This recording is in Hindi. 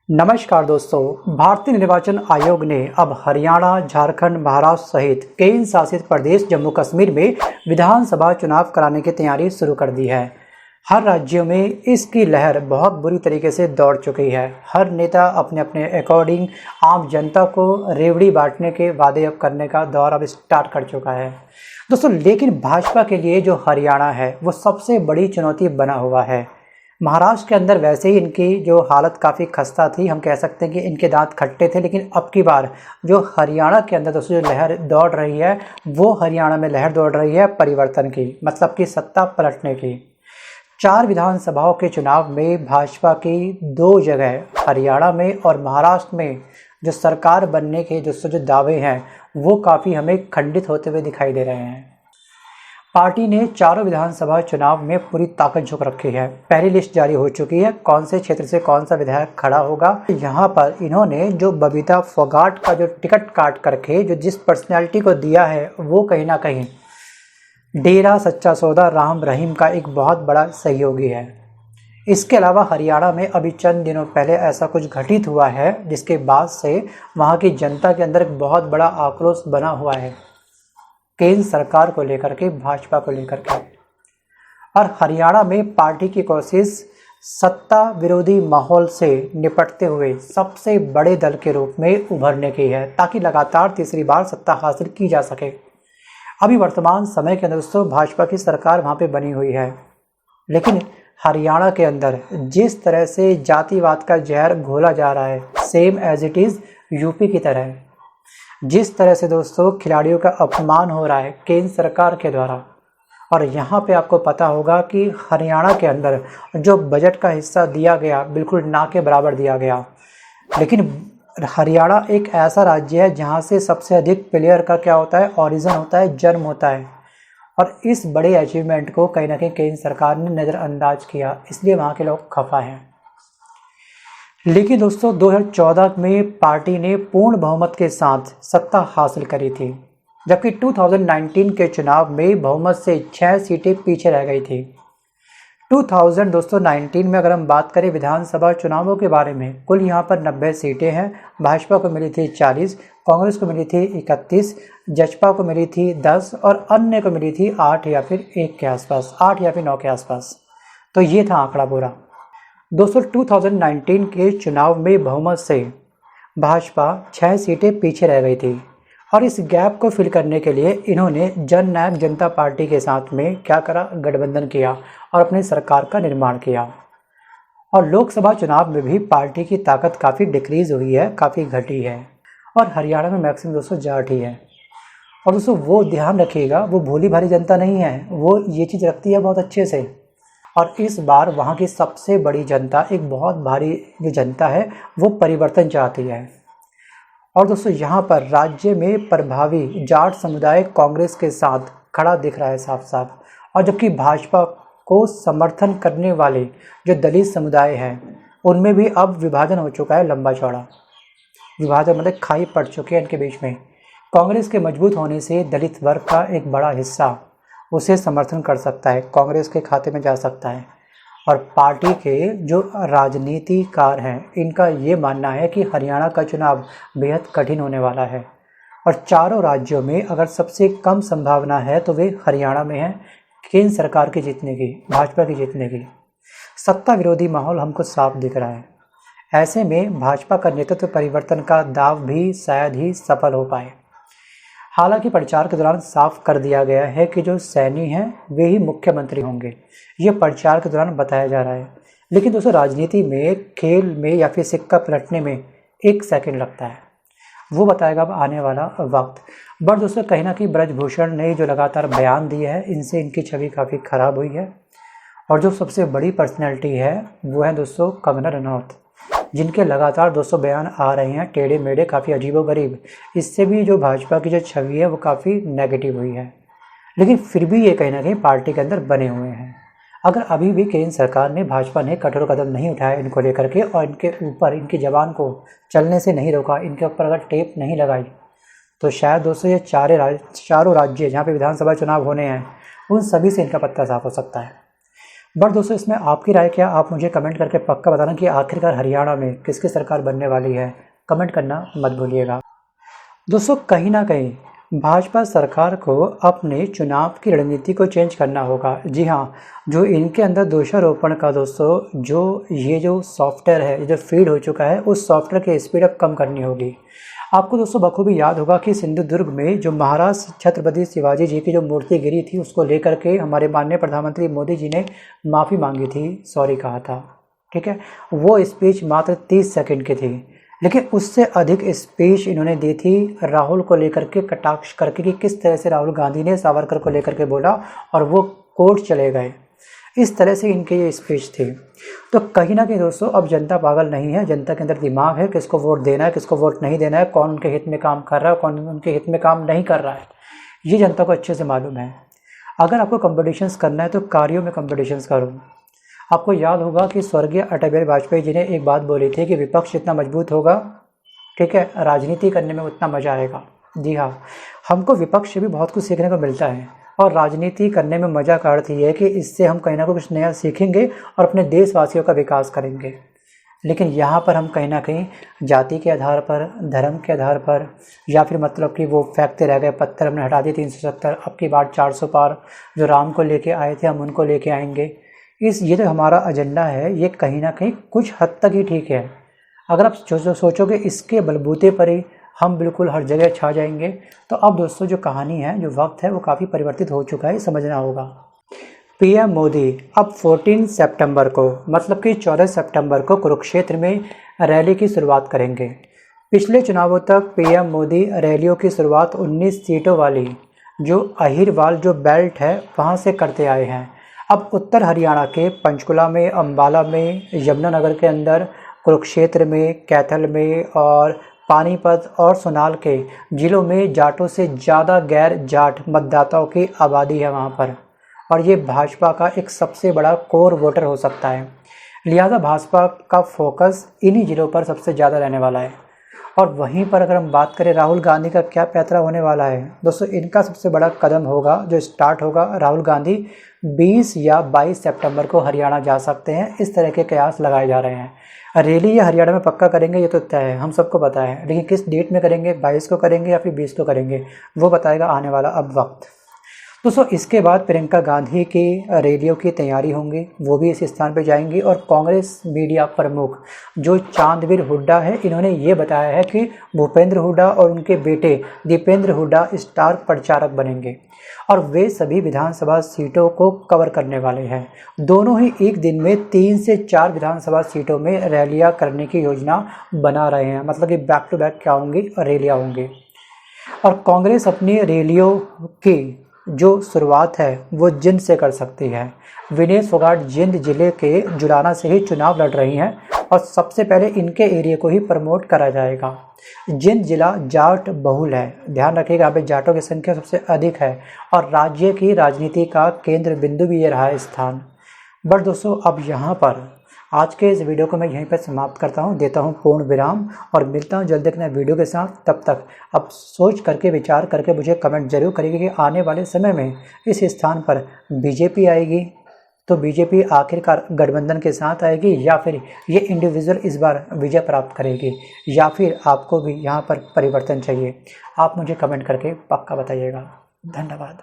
नमस्कार दोस्तों, भारतीय निर्वाचन आयोग ने अब हरियाणा, झारखंड, महाराष्ट्र सहित केंद्र शासित प्रदेश जम्मू कश्मीर में विधानसभा चुनाव कराने की तैयारी शुरू कर दी है। हर राज्यों में इसकी लहर बहुत बुरी तरीके से दौड़ चुकी है। हर नेता अपने अपने अकॉर्डिंग आम जनता को रेवड़ी बांटने के वादे अब करने का दौर अब स्टार्ट कर चुका है दोस्तों। लेकिन भाजपा के लिए जो हरियाणा है वो सबसे बड़ी चुनौती बना हुआ है। महाराष्ट्र के अंदर वैसे ही इनकी जो हालत काफ़ी खस्ता थी, हम कह सकते हैं कि इनके दांत खट्टे थे। लेकिन अब की बार जो हरियाणा के अंदर दोस्तों जो लहर दौड़ रही है, वो हरियाणा में लहर दौड़ रही है परिवर्तन की, मतलब कि सत्ता पलटने की। 4 विधानसभाओं के चुनाव में भाजपा की 2 जगह हरियाणा में और महाराष्ट्र में जो सरकार बनने के जो दावे हैं वो काफ़ी हमें खंडित होते हुए दिखाई दे रहे हैं। पार्टी ने चारों विधानसभा चुनाव में पूरी ताकत झोंक रखी है। पहली लिस्ट जारी हो चुकी है, कौन से क्षेत्र से कौन सा विधायक खड़ा होगा। यहाँ पर इन्होंने जो बबीता फोगाट का जो टिकट काट करके जो जिस पर्सनैलिटी को दिया है वो कहीं ना कहीं डेरा सच्चा सौदा राम रहीम का एक बहुत बड़ा सहयोगी है। इसके अलावा हरियाणा में अभी चंद दिनों पहले ऐसा कुछ घटित हुआ है जिसके बाद से वहाँ की जनता के अंदर एक बहुत बड़ा आक्रोश बना हुआ है केंद्र सरकार को लेकर के, भाजपा को लेकर के। और हरियाणा में पार्टी की कोशिश सत्ता विरोधी माहौल से निपटते हुए सबसे बड़े दल के रूप में उभरने की है, ताकि लगातार तीसरी बार सत्ता हासिल की जा सके। अभी वर्तमान समय के अंदर दोस्तों भाजपा की सरकार वहाँ पे बनी हुई है, लेकिन हरियाणा के अंदर जिस तरह से जातिवाद का जहर घोला जा रहा है, same as it is UP की तरह, जिस तरह से दोस्तों खिलाड़ियों का अपमान हो रहा है केंद्र सरकार के द्वारा। और यहाँ पे आपको पता होगा कि हरियाणा के अंदर जो बजट का हिस्सा दिया गया बिल्कुल ना के बराबर दिया गया। लेकिन हरियाणा एक ऐसा राज्य है जहाँ से सबसे अधिक प्लेयर का क्या होता है, ओरिजिन होता है, जन्म होता है। और इस बड़े अचीवमेंट को कहीं ना कहीं केंद्र सरकार ने नज़रअंदाज किया, इसलिए वहाँ के लोग खफा हैं। लेकिन दोस्तों 2014 में पार्टी ने पूर्ण बहुमत के साथ सत्ता हासिल करी थी, जबकि 2019 के चुनाव में बहुमत से 6 सीटें पीछे रह गई थी। 2019 में अगर हम बात करें विधानसभा चुनावों के बारे में, कुल यहाँ पर 90 सीटें हैं। भाजपा को मिली थी 40, कांग्रेस को मिली थी 31, जसपा को मिली थी 10 और अन्य को मिली थी 8 या फिर 1 के आसपास, 8 या फिर 9 के आसपास। तो ये था आंकड़ा पूरा। दोस्तों 2019 के चुनाव में बहुमत से भाजपा 6 सीटें पीछे रह गई थी, और इस गैप को फिल करने के लिए इन्होंने जन नायक जनता पार्टी के साथ में क्या करा, गठबंधन किया और अपनी सरकार का निर्माण किया। और लोकसभा चुनाव में भी पार्टी की ताकत काफ़ी डिक्रीज़ हुई है, काफ़ी घटी है। और हरियाणा में मैक्सिमम दोस्तों जाट ही है। और दोस्तों वो ध्यान रखिएगा, वो भोली भाली जनता नहीं है, वो ये चीज़ रखती है बहुत अच्छे से। और इस बार वहाँ की सबसे बड़ी जनता, एक बहुत भारी जो जनता है, वो परिवर्तन चाहती है। और दोस्तों यहाँ पर राज्य में प्रभावी जाट समुदाय कांग्रेस के साथ खड़ा दिख रहा है साफ साफ। और जबकि भाजपा को समर्थन करने वाले जो दलित समुदाय हैं उनमें भी अब विभाजन हो चुका है, लंबा चौड़ा विभाजन, मतलब खाई पड़ चुकी है इनके बीच में। कांग्रेस के मजबूत होने से दलित वर्ग का एक बड़ा हिस्सा उसे समर्थन कर सकता है, कांग्रेस के खाते में जा सकता है। और पार्टी के जो राजनीतिकार हैं इनका ये मानना है कि हरियाणा का चुनाव बेहद कठिन होने वाला है। और चारों राज्यों में अगर सबसे कम संभावना है तो वे हरियाणा में है केंद्र सरकार की जीतने की, भाजपा की जीतने की। सत्ता विरोधी माहौल हमको साफ दिख रहा है। ऐसे में भाजपा का नेतृत्व परिवर्तन का दाव भी शायद ही सफल हो पाए। हालांकि प्रचार के दौरान साफ कर दिया गया है कि जो सैनी हैं वे ही मुख्यमंत्री होंगे, ये प्रचार के दौरान बताया जा रहा है। लेकिन दोस्तों राजनीति में, खेल में या फिर सिक्का पलटने में 1 सेकंड लगता है, वो बताएगा अब आने वाला वक्त। बट दोस्तों कहीं ना कहीं ब्रजभूषण ने जो लगातार बयान दिए हैं, इनसे इनकी छवि काफ़ी ख़राब हुई है। और जो सबसे बड़ी पर्सनैलिटी है वो है दोस्तों कंगना रनौत, जिनके लगातार 200 बयान आ रहे हैं टेढ़े मेढ़े, काफ़ी अजीबोगरीब। इससे भी जो भाजपा की जो छवि है वो काफ़ी नेगेटिव हुई है। लेकिन फिर भी ये कहीं ना कहीं पार्टी के अंदर बने हुए हैं। अगर अभी भी केंद्र सरकार ने, भाजपा ने कठोर कदम नहीं उठाया इनको लेकर के, और इनके ऊपर, इनकी जबान को चलने से नहीं रोका, इनके ऊपर अगर टेप नहीं लगाई, तो शायद दोस्तों ये चारों राज्य जहाँ पर विधानसभा चुनाव होने हैं उन सभी से इनका पत्ता साफ हो सकता है। बट दोस्तों इसमें आपकी राय क्या, आप मुझे कमेंट करके पक्का बताना कि आखिरकार हरियाणा में किसकी सरकार बनने वाली है। कमेंट करना मत भूलिएगा। दोस्तों कहीं ना कहीं भाजपा सरकार को अपने चुनाव की रणनीति को चेंज करना होगा। जी हाँ, जो इनके अंदर दोषारोपण का दोस्तों जो सॉफ्टवेयर है, जो फीड हो चुका है, उस सॉफ्टवेयर की स्पीड अब कम करनी होगी। आपको दोस्तों बखूबी याद होगा कि सिंधुदुर्ग में जो महाराज छत्रपति शिवाजी जी की जो मूर्ति गिरी थी, उसको लेकर के हमारे माननीय प्रधानमंत्री मोदी जी ने माफ़ी मांगी थी, सॉरी कहा था। ठीक है, वो स्पीच मात्र 30 सेकंड की थी, लेकिन उससे अधिक स्पीच इन्होंने दी थी राहुल को लेकर के, कटाक्ष करके कि किस तरह से राहुल गांधी ने सावरकर को लेकर के बोला और वो कोर्ट चले गए। इस तरह से इनकी ये स्पीच थी। तो कहीं ना कहीं दोस्तों अब जनता पागल नहीं है, जनता के अंदर दिमाग है, किसको वोट देना है, किसको वोट नहीं देना है, कौन उनके हित में काम कर रहा है, कौन उनके हित में काम नहीं कर रहा है, ये जनता को अच्छे से मालूम है। अगर आपको कॉम्पिटिशन्स करना है तो कार्यों में कॉम्पिटिशन्स करो। आपको याद होगा कि स्वर्गीय अटल बिहारी वाजपेयी जी ने एक बात बोली थी कि विपक्ष जितना मजबूत होगा, ठीक है, राजनीति करने में उतना मज़ा आएगा। जी हाँ, हमको विपक्ष से भी बहुत कुछ सीखने को मिलता है, और राजनीति करने में मज़ा का अर्थ ये है कि इससे हम कहीं ना कुछ नया सीखेंगे और अपने देशवासियों का विकास करेंगे। लेकिन यहाँ पर हम कहीं ना कहीं जाति के आधार पर, धर्म के आधार पर, या फिर मतलब कि वो फेंकते रह गए पत्थर, हमने हटा दिए 370, अब की बार 400 पार, जो राम को लेके आए थे हम उनको लेके आएंगे। ये जो हमारा एजेंडा है, ये कहीं ना कहीं कुछ हद तक ही ठीक है। अगर आप सोचोगे इसके बलबूते पर ही हम बिल्कुल हर जगह छा जाएंगे, तो अब दोस्तों जो कहानी है, जो वक्त है, वो काफ़ी परिवर्तित हो चुका है, समझना होगा। पीएम मोदी अब 14 सितंबर को, मतलब कि 14 सितंबर को कुरुक्षेत्र में रैली की शुरुआत करेंगे। पिछले चुनावों तक पीएम मोदी रैलियों की शुरुआत 19 सीटों वाली जो अहिरवाल जो बेल्ट है वहाँ से करते आए हैं। अब उत्तर हरियाणा के पंचकुला में, अम्बाला में, यमुनानगर के अंदर, कुरुक्षेत्र में, कैथल में और पानीपत और सोनाल के जिलों में जाटों से ज़्यादा गैर जाट मतदाताओं की आबादी है वहाँ पर, और ये भाजपा का एक सबसे बड़ा कोर वोटर हो सकता है। लिहाजा भाजपा का फोकस इन्हीं जिलों पर सबसे ज़्यादा रहने वाला है। और वहीं पर अगर हम बात करें राहुल गांधी का क्या पैतरा होने वाला है, दोस्तों इनका सबसे बड़ा कदम होगा जो स्टार्ट होगा, राहुल गांधी 20 या 22 सितंबर को हरियाणा जा सकते हैं, इस तरह के कयास लगाए जा रहे हैं। रैली ये हरियाणा में पक्का करेंगे, ये तो तय है, हम सबको पता है, लेकिन किस डेट में करेंगे, 22 को करेंगे या फिर 20 को करेंगे, वो बताएगा आने वाला अब वक्त। दोस्तों इसके बाद प्रियंका गांधी की रैलियों की तैयारी होंगी, वो भी इस स्थान पर जाएंगी। और कांग्रेस मीडिया प्रमुख जो चांदवीर हुड्डा है, इन्होंने ये बताया है कि भूपेंद्र हुड्डा और उनके बेटे दीपेंद्र हुड्डा स्टार प्रचारक बनेंगे और वे सभी विधानसभा सीटों को कवर करने वाले हैं। दोनों ही एक दिन में 3 से 4 विधानसभा सीटों में रैलियाँ करने की योजना बना रहे हैं, मतलब कि बैक टू बैक क्या होंगी, रैलियाँ होंगी। और कांग्रेस अपनी रैलियों की जो शुरुआत है वो जिंद से कर सकती है। विनेश फोगाट जिंद जिले के जुलाना से ही चुनाव लड़ रही हैं और सबसे पहले इनके एरिया को ही प्रमोट करा जाएगा। जिंद जिला जाट बहुल है, ध्यान रखिएगा, यहाँ पे जाटों की संख्या सबसे अधिक है और राज्य की राजनीति का केंद्र बिंदु भी ये रहा है स्थान। बट दोस्तों अब यहाँ पर आज के इस वीडियो को मैं यहीं पर समाप्त करता हूँ, देता हूँ पूर्ण विराम और मिलता हूँ जल्द एक नए वीडियो के साथ। तब तक अब सोच करके, विचार करके मुझे कमेंट जरूर करिए कि आने वाले समय में इस स्थान पर बीजेपी आएगी तो बीजेपी आखिरकार गठबंधन के साथ आएगी या फिर ये इंडिविजुअल इस बार विजय प्राप्त करेगी, या फिर आपको भी यहाँ पर परिवर्तन चाहिए। आप मुझे कमेंट करके पक्का बताइएगा। धन्यवाद।